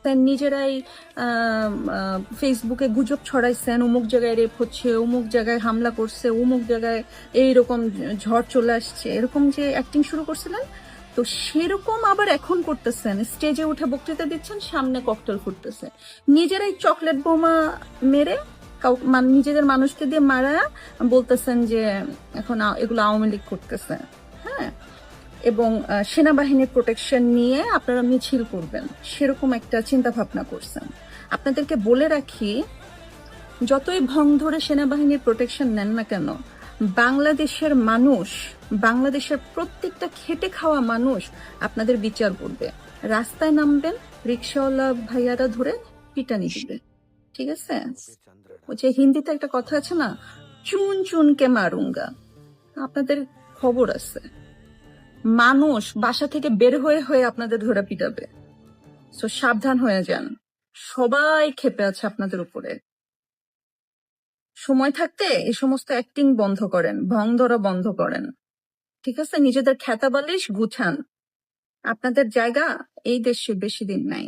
দেন নিজেরাই ফেসবুকে গুজব ছড়াইছেন, অমুক জায়গায় রেপ হচ্ছে, অমুক জায়গায় হামলা করছে, অমুক জায়গায় এইরকম ঝড় চলে আসছে, এরকম যে অ্যাক্টিং শুরু করছিলেন, তো সেরকম আবার এখন করতেছেন। স্টেজে উঠে বক্তৃতা দিচ্ছেন, সামনে ককটেল ফুটতেছে, নিজেরাই চকলেট বোমা মেরে নিজেদের মানুষকে দিয়ে মারা বলতেছেন যে এখন এগুলো আওয়ামী লীগ করতেছে। হ্যাঁ, এবং সেনাবাহিনীর প্রোটেকশন নিয়ে আপনারা মিছিল করবেন, সেরকম একটা চিন্তা ভাবনা করছেন। আপনাদেরকে বলে রাখি, যতই ভং ধরে সেনাবাহিনীর প্রোটেকশন নেন না কেন, বাংলাদেশের মানুষ, বাংলাদেশের প্রত্যেকটা খেটে খাওয়া মানুষ আপনাদের বিচার করবে। রাস্তায় নামবেন, রিক্সাওয়ালা ভাইয়ারা ধরে পিটানি দিবে, ঠিক আছে? ওই যে হিন্দিতে একটা কথা আছে না, চুন চুনকে মারুঙ্গা। আপনাদের খবর আছে, মানুষ বাসা থেকে বের হয়ে হয়ে আপনাদের ধরে পিটাবে। সো সাবধান হয়ে যান, সবাই ক্ষেপে আছে আপনাদের উপরে। সময় থাকতে এই সমস্ত অ্যাক্টিং বন্ধ করেন, ভং ধরা বন্ধ করেন, ঠিক আছে? নিজেদের খ্যাতা বালিশ গুছান, আপনাদের জায়গা এই দেশে বেশি দিন নাই।